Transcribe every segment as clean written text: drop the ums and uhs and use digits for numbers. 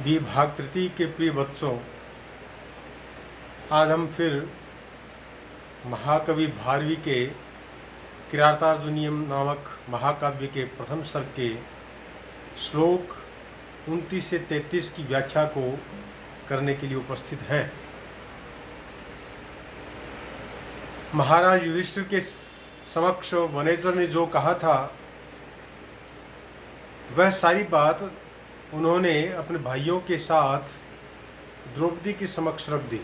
विभाग तृतीय के प्रिय बच्चों, आज हम फिर महाकवि भारवी के किरातार्जुनीयम नामक महाकाव्य के प्रथम सर्ग के श्लोक 29 से 33 की व्याख्या को करने के लिए उपस्थित हैं। महाराज युधिष्ठिर के समक्ष वनेश्वर ने जो कहा था वह सारी बात उन्होंने अपने भाइयों के साथ द्रौपदी के समक्ष रख दी।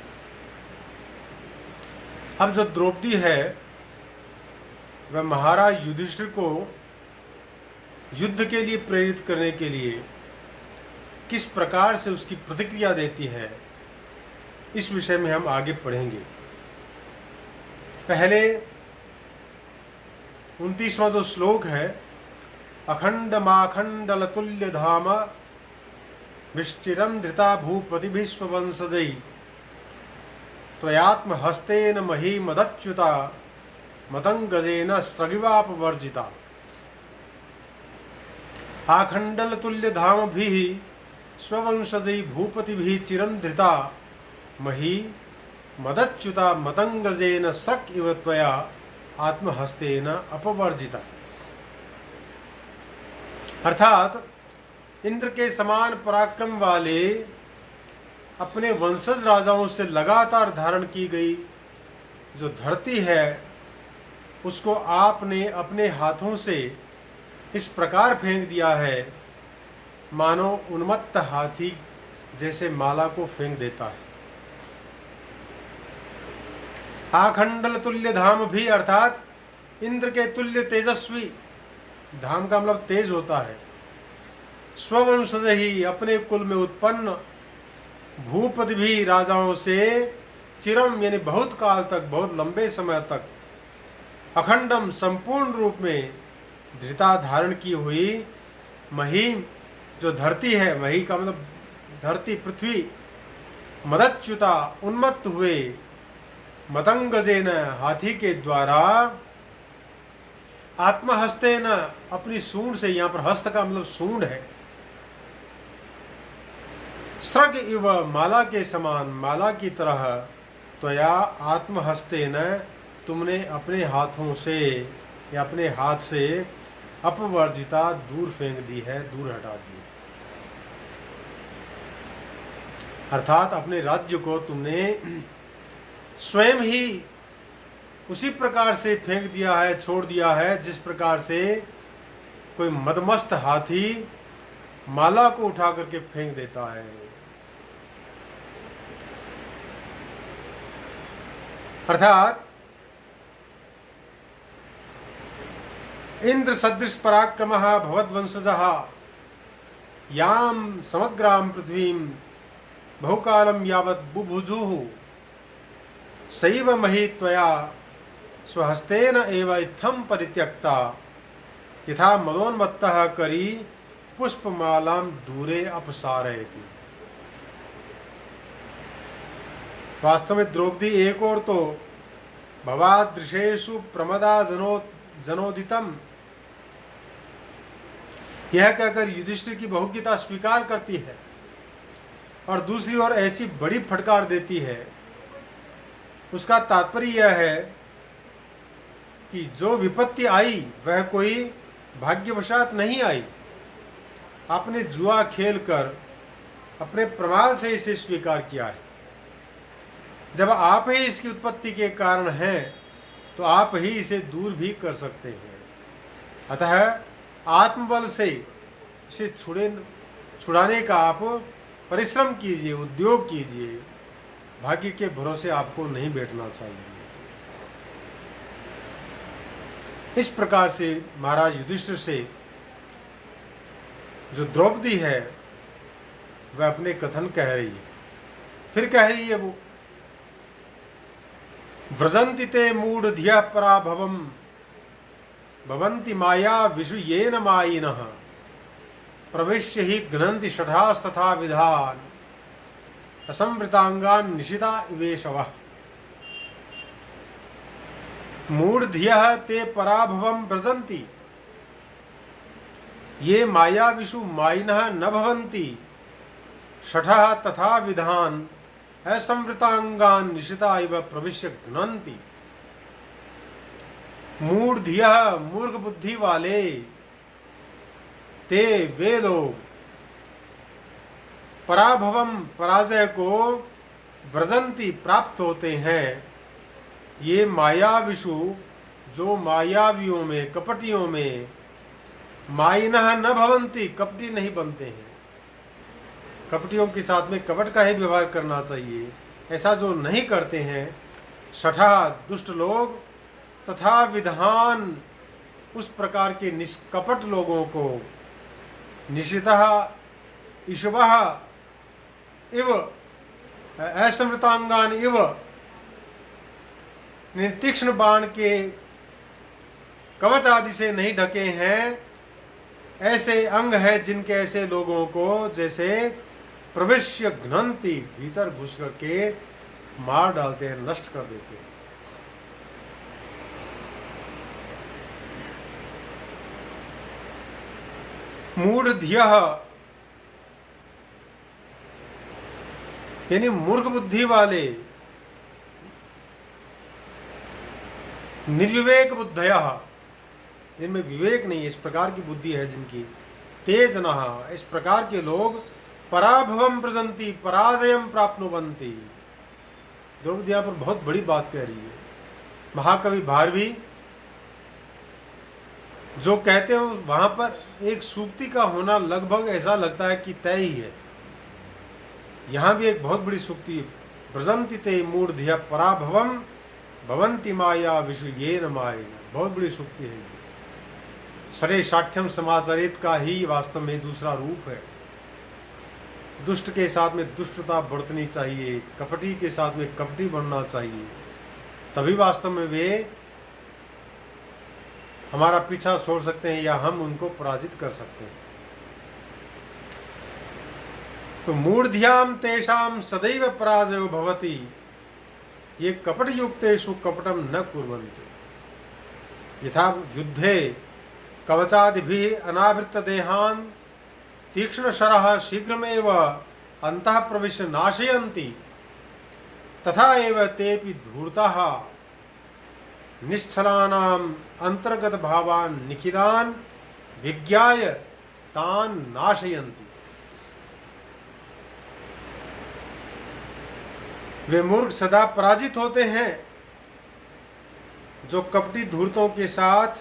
अब जो द्रौपदी है वह महाराज युधिष्ठिर को युद्ध के लिए प्रेरित करने के लिए किस प्रकार से उसकी प्रतिक्रिया देती है, इस विषय में हम आगे पढ़ेंगे। पहले 29वां जो श्लोक है, अखंड माखंडल तुल्य धाम विश्चिरं धृता भूपति विश्ववंशजै त्वयात्म हस्तेन मही मदच्युता मतंगजेन स्रगिवापवर्जिता। आखंडल तुल्य धाम भी स्ववंशजै भूपति भी चिरं धृता मही मदच्युता मतंगजेन स्रग इव त्वया आत्महस्तेन अपवर्जिता। अर्थात इंद्र के समान पराक्रम वाले अपने वंशज राजाओं से लगातार धारण की गई जो धरती है उसको आपने अपने हाथों से इस प्रकार फेंक दिया है मानो उन्मत्त हाथी जैसे माला को फेंक देता है। आखंडल तुल्य धाम भी अर्थात इंद्र के तुल्य तेजस्वी, धाम का मतलब तेज होता है, स्ववंशज ही अपने कुल में उत्पन्न भूपति भी राजाओं से चिरम यानी बहुत काल तक, बहुत लंबे समय तक, अखंडम संपूर्ण रूप में धृता धारण की हुई मही जो धरती है, मही का मतलब धरती पृथ्वी, मदच्युता उन्मत्त हुए, मतंगजेन हाथी के द्वारा, आत्महस्तेन अपनी सूंड से, यहाँ पर हस्त का मतलब सूंड है, स्रग इव माला के समान, माला की तरह, त्वया आत्महस्तेन तुमने अपने हाथों से या अपने हाथ से अपवर्जिता दूर फेंक दी है, दूर हटा दी। अर्थात अपने राज्य को तुमने स्वयं ही उसी प्रकार से फेंक दिया है, छोड़ दिया है जिस प्रकार से कोई मदमस्त हाथी माला को उठा करके फेंक देता है। अर्थात इंद्र सदृश पराक्रमः भवद्वंशजः याम समग्राम पृथ्वीं बहुकालं यावत् बुभुजुः सैव मही त्वया स्वहस्तेन एव इत्थं परित्यक्ता यथा मदोन्मत्तः करी पुष्पमालां दूरे अपसारयति। वास्तव में द्रौपदी एक और तो भवादृशेषु प्रमदा जनोदितम, यह कहकर युधिष्ठिर की बहुज्ञता स्वीकार करती है और दूसरी ओर ऐसी बड़ी फटकार देती है। उसका तात्पर्य यह है कि जो विपत्ति आई वह कोई भाग्यवशात नहीं आई, आपने जुआ खेलकर अपने प्रमाद से इसे स्वीकार किया है। जब आप ही इसकी उत्पत्ति के कारण हैं तो आप ही इसे दूर भी कर सकते हैं। अतः आत्मबल से इसे छुड़ाने का आप परिश्रम कीजिए, उद्योग कीजिए, भाग्य के भरोसे आपको नहीं बैठना चाहिए। इस प्रकार से महाराज युधिष्ठिर से जो द्रौपदी है वह अपने कथन कह रही है। फिर कह रही है वो, व्रजन्ति ते मूढ़धियः पराभवम् भवन्ति माया विषुयेन मायिनः प्रविश्य हि घ्नन्ति शठास्तथा विधान असंवृतांगान निशिता इवेशवः। मूढ़धियः ते पराभवम् व्रजन्ति, ये माया विषु मायिनः न भवन्ति षठः तथा विधान असंवृतांगान निशिता इव प्रविश्य घ्नन्ति। मूढ़धियः मूर्ख बुद्धि वाले ते वे लोग पराभवम पराजय को व्रजंती प्राप्त होते हैं। ये मायाविषु जो मायावियों में कपटियों में मायिनः न भवंती कपटी नहीं बनते हैं। कपटियों के साथ में कपट का ही व्यवहार करना चाहिए, ऐसा जो नहीं करते हैं। छठा दुष्ट लोग तथा विधान उस प्रकार के निष्कपट लोगों को निशितः ईशवः इव असमृतांगान इव तीक्ष्ण बाण के कवच आदि से नहीं ढके हैं। ऐसे अंग है जिनके ऐसे लोगों को जैसे प्रविश्य घ्नन्ति भीतर घुस करके मार डालते हैं, नष्ट कर देते हैं। मूढ़धियः यानी मूर्ख बुद्धि वाले, निर्विवेक बुद्धयः जिनमें विवेक नहीं, इस प्रकार की बुद्धि है जिनकी, तेजनः इस प्रकार के लोग पराभवम प्रजंती पराजयम प्राप्नुवन्ति। द्रौपदी यहाँ पर बहुत बड़ी बात कह रही है। महाकवि भारवी जो कहते हैं वहां पर एक सूक्ति का होना लगभग ऐसा लगता है कि तय ही है। यहाँ भी एक बहुत बड़ी सूक्ति है, प्रजंति ते मूढ़धिया पराभवम भवंती माया विषु येन मायेन, बहुत बड़ी सूक्ति है। सरे साठ्यम समाचरित का ही वास्तव में दूसरा रूप है। दुष्ट के साथ में दुष्टता बरतनी चाहिए, कपटी के साथ में कपटी बनना चाहिए, तभी वास्तव में वे हमारा पीछा छोड़ सकते हैं या हम उनको पराजित कर सकते हैं। तो मूढ़धियाम तेषाम सदैव पराजयो भवति, ये कपट युक्तेषु कपटम न कुर्वन्ति। यथा युद्धे कवचादिभिः अनावृत देहान् तीक्ष्ण शरः शीघ्रमेव अंतः प्रविश्य नाशयन्ति, तथा एव तेपि धूर्ताः निश्चलानाम् अंतर्गत भावान् निखिलान् विज्ञाय तान् नाशयन्ति। वे मूर्ख सदा पराजित होते हैं जो कपटी धूर्तों के साथ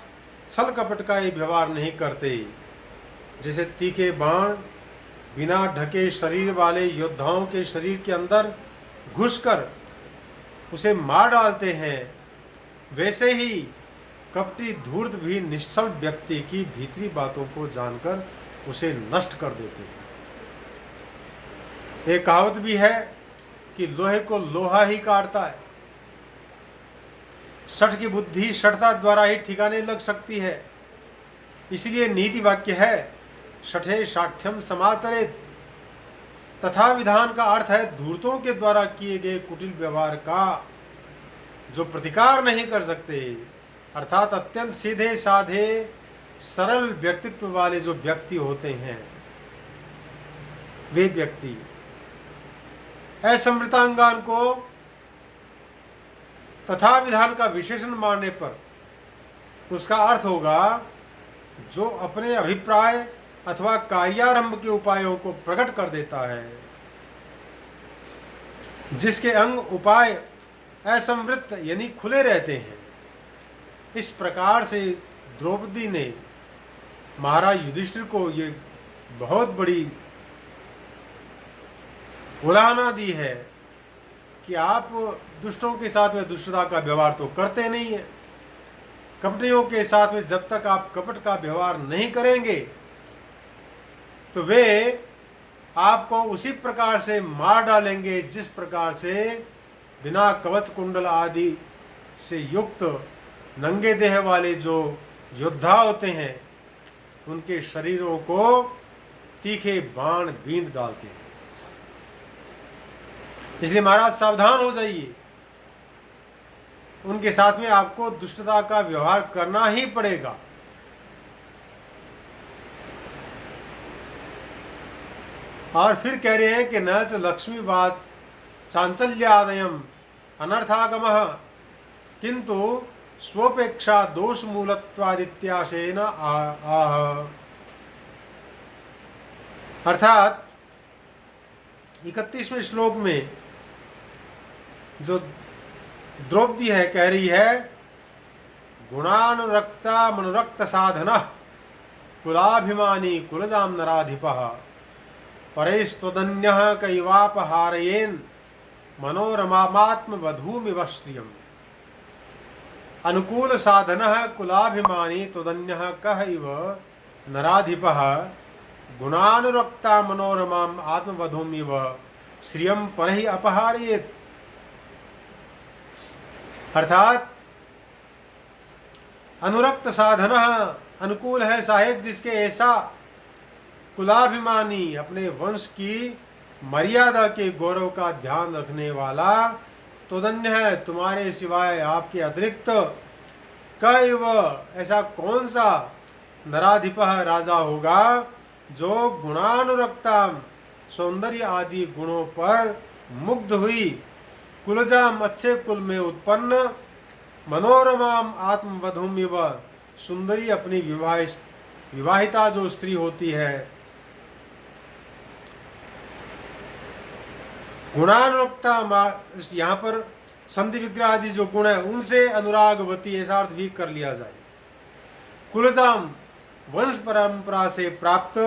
छल कपट का ही व्यवहार नहीं करते। जैसे तीखे बाण बिना ढके शरीर वाले योद्धाओं के शरीर के अंदर घुसकर उसे मार डालते हैं, वैसे ही कपटी धूर्त भी निश्चल व्यक्ति की भीतरी बातों को जानकर उसे नष्ट कर देते हैं। एक कहावत भी है कि लोहे को लोहा ही काटता है। शठ की बुद्धि शठता द्वारा ही ठिकाने लग सकती है। इसलिए नीति वाक्य है शठे साठ्यम समाचरेत, तथा विधान का अर्थ है धूर्तों के द्वारा किए गए कुटिल व्यवहार का जो प्रतिकार नहीं कर सकते, अर्थात अत्यंत सीधे साधे सरल व्यक्तित्व वाले जो व्यक्ति होते हैं, वे व्यक्ति असमृतांगान को तथा विधान का विशेषण मानने पर उसका अर्थ होगा जो अपने अभिप्राय अथवा कार्यारंभ के उपायों को प्रकट कर देता है, जिसके अंग उपाय असंवृत यानी खुले रहते हैं। इस प्रकार से द्रौपदी ने महाराज युधिष्ठिर को ये बहुत बड़ी उलाहना दी है कि आप दुष्टों के साथ में दुष्टता का व्यवहार तो करते नहीं है। कपटियों के साथ में जब तक आप कपट का व्यवहार नहीं करेंगे तो वे आपको उसी प्रकार से मार डालेंगे जिस प्रकार से बिना कवच कुंडल आदि से युक्त नंगे देह वाले जो योद्धा होते हैं उनके शरीरों को तीखे बाण बींध डालते हैं। इसलिए महाराज सावधान हो जाइए, उनके साथ में आपको दुष्टता का व्यवहार करना ही पड़ेगा। और फिर कह रहे हैं कि न च लक्ष्मीवाच चांचल्यादयम अनर्थागमः किंतु स्वपेक्षा दोष मूलत्वादित्याशेन आह। अर्थात 31वें श्लोक में जो द्रौपदी है कह रही है, गुणानुरक्ता मनुरक्त साधन कुलाभिमानी कुलजाम नराधिपः परेस्त्वदन्यः कैवापहारयेन् मनोरमात्म वधूमिव श्रियम्। अनुकूल साधनः कुलाभिमानी त्वदन्यः कः इव नराधिपः गुणानुरक्ता मनोरमाम आत्मवधूमिव श्रियम परहि अपहारयेत्। अर्थात अनुरक्त साधनः अनुकूल है सहायक जिसके ऐसा कुलाभिमानी अपने वंश की मर्यादा के गौरव का ध्यान रखने वाला तोदन्य है तुम्हारे सिवाय आपके अतिरिक्त कैव ऐसा कौन सा नराधिपः राजा होगा जो गुणानुरक्ता सौंदर्य आदि गुणों पर मुग्ध हुई कुलजाम अच्छे कुल में उत्पन्न मनोरमाम आत्मवधूमिव सुंदरी अपनी विवाहिता जो स्त्री होती है गुणानुरक्ता यहाँ पर संधि विग्रह आदि जो गुण है उनसे अनुरागवती ऐसा अर्थ भी कर लिया जाए। कुलजाम वंश परंपरा से प्राप्त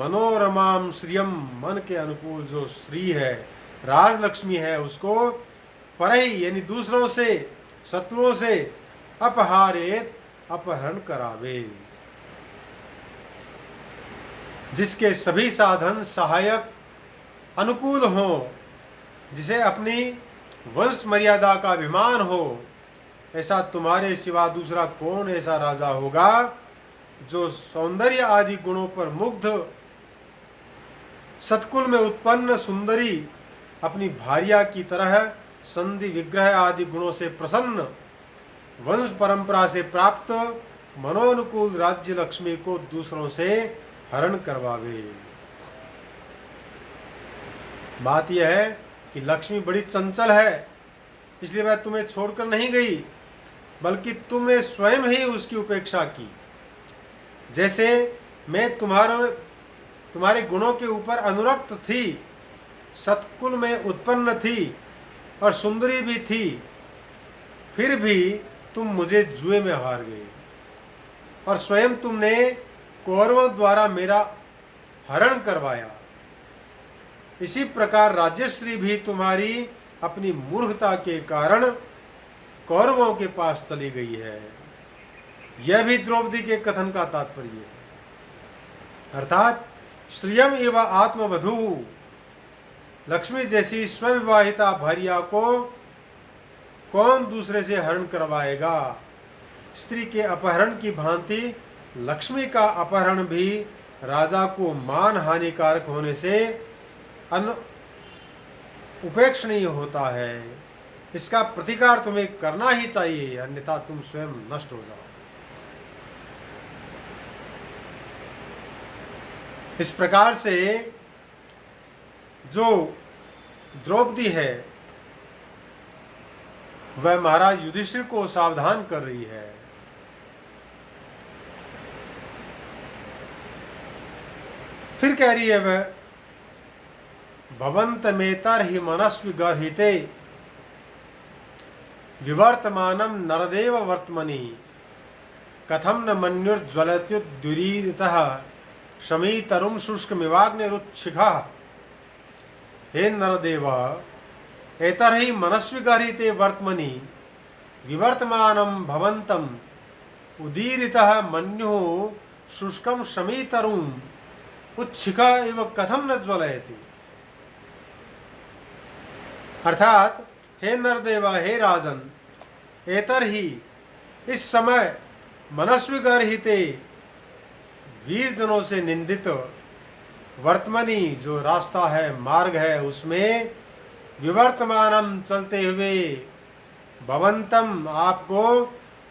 मनोरमाम श्रियम मन के अनुकूल जो श्री है राजलक्ष्मी है उसको परही यानी दूसरों से शत्रुओं से अपहारेत अपहरण करावे, जिसके सभी साधन सहायक अनुकूल हो, जिसे अपनी वंश मर्यादा का अभिमान हो, ऐसा तुम्हारे सिवा दूसरा कौन ऐसा राजा होगा जो सौंदर्य आदि गुणों पर मुग्ध सतकुल में उत्पन्न सुंदरी अपनी भार्या की तरह संधि विग्रह आदि गुणों से प्रसन्न वंश परंपरा से प्राप्त मनोनुकूल राज्य लक्ष्मी को दूसरों से हरण करवावे। बात यह है कि लक्ष्मी बड़ी चंचल है, इसलिए वह तुम्हें छोड़कर नहीं गई, बल्कि तुमने स्वयं ही उसकी उपेक्षा की। जैसे मैं तुम्हारे गुणों के ऊपर अनुरक्त थी, सतकुल में उत्पन्न थी और सुंदरी भी थी, फिर भी तुम मुझे जुए में हार गए और स्वयं तुमने कौरवों द्वारा मेरा हरण करवाया। इसी प्रकार राज्यश्री भी तुम्हारी अपनी मूर्खता के कारण कौरवों के पास चली गई है। यह भी द्रौपदी के कथन का तात्पर्य है। अर्थात श्रियम एवं आत्मवधू लक्ष्मी जैसी स्वविवाहिता भार्या को कौन दूसरे से हरण करवाएगा। स्त्री के अपहरण की भांति लक्ष्मी का अपहरण भी राजा को मान हानिकारक होने से उपेक्षणीय होता है। इसका प्रतिकार तुम्हें करना ही चाहिए, अन्यथा तुम स्वयं नष्ट हो जाओ। इस प्रकार से जो द्रौपदी है वह महाराज युधिष्ठिर को सावधान कर रही है। फिर कह रही है वह भवन्तमेतर हि मनस्वी गर्हिते विवर्तमानम नरदेव वर्तमनि कथम न मन्युर्ज्वलत्युद्दुरीरितः शमीतरुं शुष्कमिवाग्निरुच्छिखा। हे नरदेव एतर्हि मनस्वी गर्हिते वर्तमनि विवर्तमानं भवन्तं उदीरितः मन्युः शुष्कं शमीतरुं उच्छिखा इव कथम न ज्वलयति। अर्थात हे नरदेवा, हे राजन, एतर्हि इस समय मनस्वी गर्हिते वीरजनों से निंदित वर्तमनी जो रास्ता है मार्ग है उसमें विवर्तमानम चलते हुए भवंतम आपको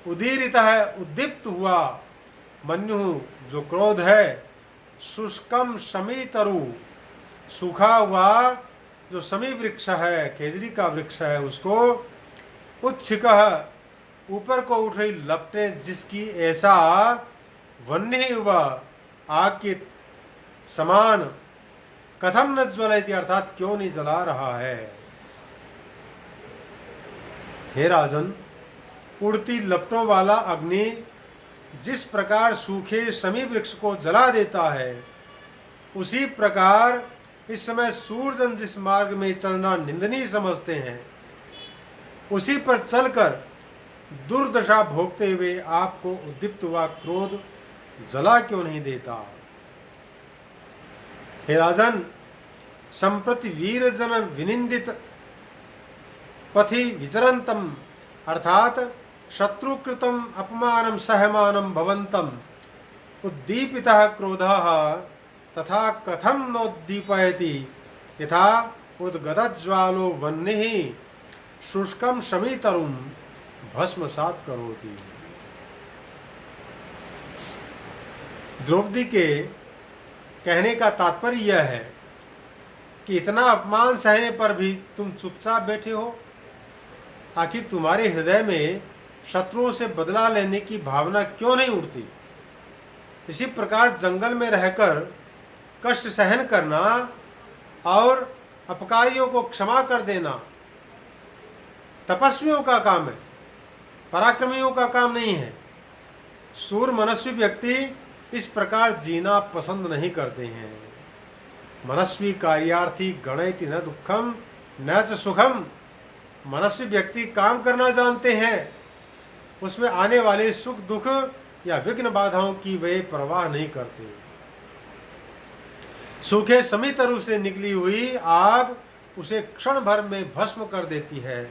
उदीरित है उद्दीप्त हुआ मन्यु जो क्रोध है शुष्कम शमीतरु सूखा हुआ जो समी वृक्ष है, खेजड़ी का वृक्ष है, उसको उच्छिकः ऊपर को उठ रही लपटें जिसकी ऐसा वन्य हुआ आग के समान कथम न ज्वलयति, अर्थात क्यों नहीं जला रहा है। हे राजन, उड़ती लपटों वाला अग्नि जिस प्रकार सूखे समी वृक्ष को जला देता है, उसी प्रकार इस समय सूरजन जिस मार्ग में चलना निंदनीय समझते हैं, उसी पर चलकर दुर्दशा भोगते हुए आपको उद्दीप्त हुआ क्रोध जला क्यों नहीं देता। हे राजन, संप्रति वीरजन विनिंदित पथि विचरन्तम, अर्थात शत्रुकृतम अपमानम सहमानम भवन्तम उद्दीपितः क्रोधः तथा कथम नोद्दीपयति यथा उद्गतज्वालो वह्निः शुष्कम शमीतरुं भस्मसात् करोति। द्रौपदी के कहने का तात्पर्य यह है कि इतना अपमान सहने पर भी तुम चुपचाप बैठे हो। आखिर तुम्हारे हृदय में शत्रुओं से बदला लेने की भावना क्यों नहीं उठती। इसी प्रकार जंगल में रहकर कष्ट सहन करना और अपकारियों को क्षमा कर देना तपस्वियों का काम है, पराक्रमियों का काम नहीं है। सूर मनस्वी व्यक्ति इस प्रकार जीना पसंद नहीं करते हैं। मनस्वी कार्यार्थी गणयति न दुखम न च सुखम। मनस्वी व्यक्ति काम करना जानते हैं, उसमें आने वाले सुख दुख या विघ्न बाधाओं की वे परवाह नहीं करते। सूखे समीतरु से निकली हुई आग उसे क्षण भर में भस्म कर देती है,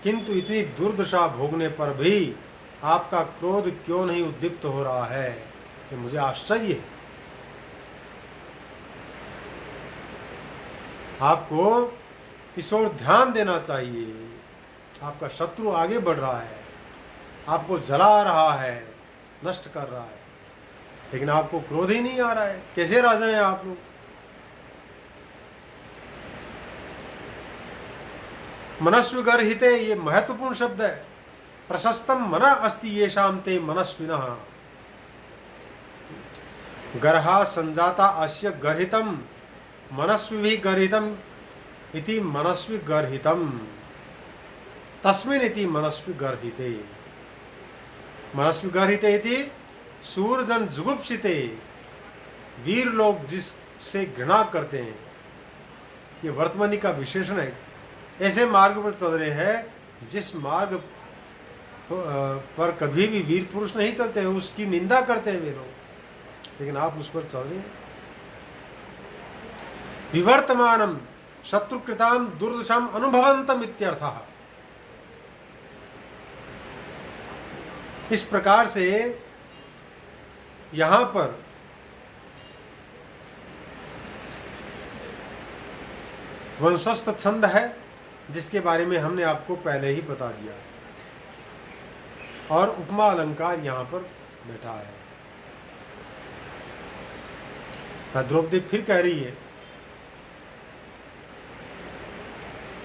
किंतु इतनी दुर्दशा भोगने पर भी आपका क्रोध क्यों नहीं उद्दीप्त हो रहा है, ये मुझे आश्चर्य है। आपको इस ओर ध्यान देना चाहिए। आपका शत्रु आगे बढ़ रहा है, आपको जला रहा है, नष्ट कर रहा है, लेकिन आपको क्रोध ही नहीं आ रहा है। कैसे राजा हैं आप लोग। मनस्विगर्हिते, ये महत्वपूर्ण शब्द है। प्रशस्तम मन अस्ति येषां ते मनस्विनः। गर्हा संजाता अस्य गर्हितम मनस्विभिः गर्हितम इति मनस्वी गर्हितम तस्मिन् इति मनस्वी गर्हिते। मनस्वी गर्हिते इति सूरजन जुगुप्सिते। वीर लोग जिससे घृणा करते हैं, ये वर्तमानी का विशेषण है। ऐसे मार्ग पर चल रहे हैं जिस मार्ग पर कभी भी वीर पुरुष नहीं चलते हैं, उसकी निंदा करते हैं वे लोग, लेकिन आप उस पर चल रहे हैं। विवर्तमानम शत्रुकृताम दुर्दशाम अनुभवन्तम इत्यर्थः। इस प्रकार से यहां पर वंशस्थ छंद है, जिसके बारे में हमने आपको पहले ही बता दिया, और उपमा अलंकार यहां पर बैठा है। द्रौपदी फिर कह रही है,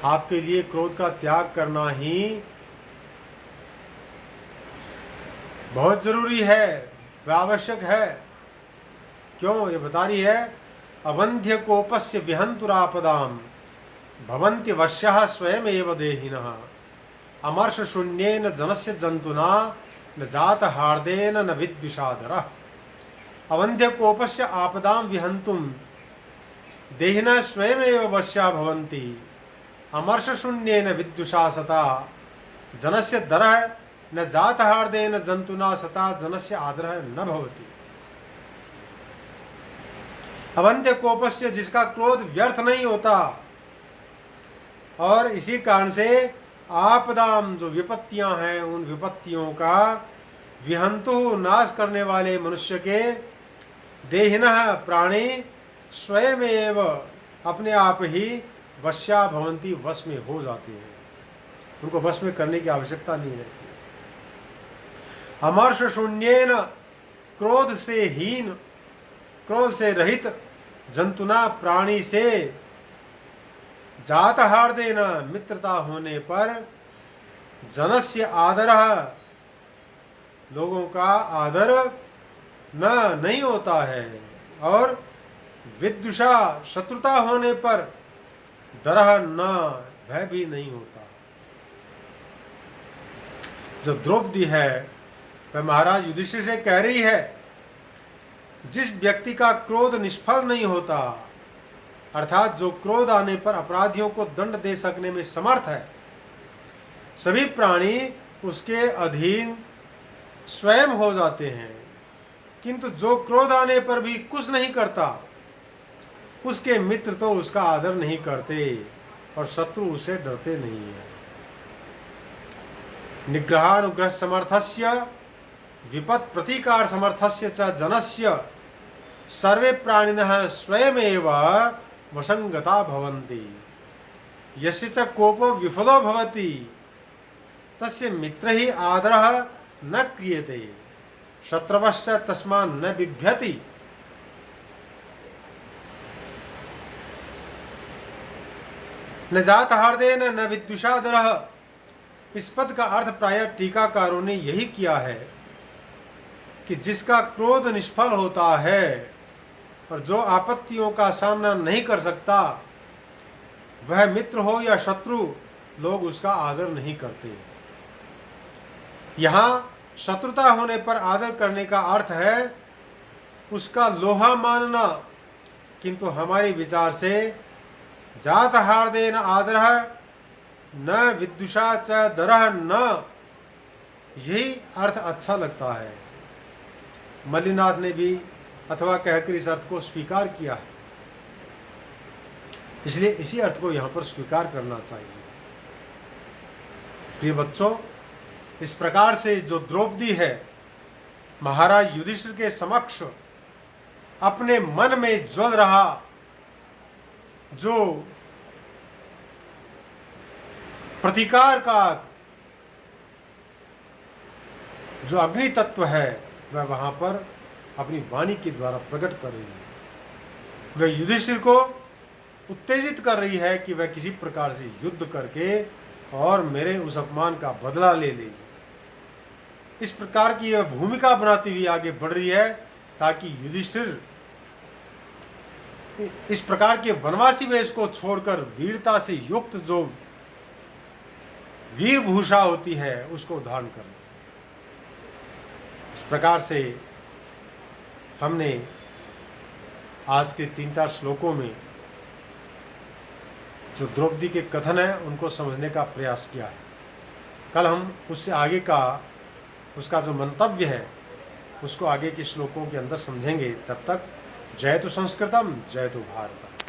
आपके लिए क्रोध का त्याग करना ही बहुत जरूरी है, आवश्यक है। क्यों, ये बता रही है, अवंध्य कोपस्य विहंतुरापदाम भवन्ति वश्यः स्वयमेव देहिनः अमर्ष शून्येन जनस्य जंतुना न जात हार्देन न विद्विषादरः। अवंध्य कोपस्य आपदाम विहंतुम देहिनः स्वयमेव वश्या भवन्ति अमर्ष शून्येन विद्विषा सता जनस्य दरः न जात हार्देन जंतुना सता जनस्य आदरः न भवति। अवंध्य कोपस्य, जिसका क्रोध व्यर्थ नहीं होता, और इसी कारण से आपदाम, जो विपत्तियां हैं, उन विपत्तियों का विहंतु, नाश करने वाले मनुष्य के, देहिनः प्राणी, स्वयमेव अपने आप ही वश्या भवन्ति, वश में हो जाते हैं, उनको वश में करने की आवश्यकता नहीं रहती। अमर्ष शून्येन, क्रोध से हीन, क्रोध से रहित जंतुना प्राणी से जात हार्देन मित्रता होने पर जनस्य आदरः, लोगों का आदर न नहीं होता है, और विद्वेषा शत्रुता होने पर दरह न भय भी नहीं होता। जो द्रौपदी है वह महाराज युधिष्ठिर से कह रही है, जिस व्यक्ति का क्रोध निष्फल नहीं होता, अर्थात जो क्रोध आने पर अपराधियों को दंड दे सकने में समर्थ है, सभी प्राणी उसके अधीन स्वयं हो जाते हैं, किंतु जो क्रोध आने पर भी कुछ नहीं करता, उसके मित्र तो उसका आदर नहीं करते और शत्रु उसे डरते नहीं है। निग्रहानुग्रह समर्थस्य विपत् प्रतीकार समर्थस्य च जनस्य सर्वे प्राणिनः स्वयमेव वसंगता भवन्ति। यस्य च कोपो विफलो भवति तस्य मित्र ही आदरः न क्रियते, शत्रवश्च तस्मान् न बिभ्यति। न जात हार्देन न विद्वेषादरः। इस पद का अर्थ प्रायः टीकाकारों ने यही किया है कि जिसका क्रोध निष्फल होता है और जो आपत्तियों का सामना नहीं कर सकता, वह मित्र हो या शत्रु, लोग उसका आदर नहीं करते। यहाँ शत्रुता होने पर आदर करने का अर्थ है उसका लोहा मानना, किंतु हमारे विचार से जात हार्देन आदरः न विद्वेषा च दरः न, यही अर्थ अच्छा लगता है। मल्लिनाथ ने भी अथवा कहकर इस अर्थ को स्वीकार किया है, इसलिए इसी अर्थ को यहाँ पर स्वीकार करना चाहिए। प्रिय बच्चों, इस प्रकार से जो द्रौपदी है महाराज युधिष्ठिर के समक्ष अपने मन में ज्वल रहा जो प्रतिकार का जो अग्नि तत्व है, वह वहां पर अपनी वाणी के द्वारा प्रकट कर रही है। वह युधिष्ठिर को उत्तेजित कर रही है कि वह किसी प्रकार से युद्ध करके और मेरे उस अपमान का बदला ले ले। इस प्रकार की यह भूमिका बनाती हुई आगे बढ़ रही है ताकि युधिष्ठिर इस प्रकार के वनवासी वेश को छोड़कर वीरता से युक्त जो वीर भूषा होती है उसको धारण कर। इस प्रकार से हमने आज के 3-4 श्लोकों में जो द्रौपदी के कथन है उनको समझने का प्रयास किया है। कल हम उससे आगे का उसका जो मंतव्य है उसको आगे के श्लोकों के अंदर समझेंगे। तब तक जयतु संस्कृतम, जयतु भारतम।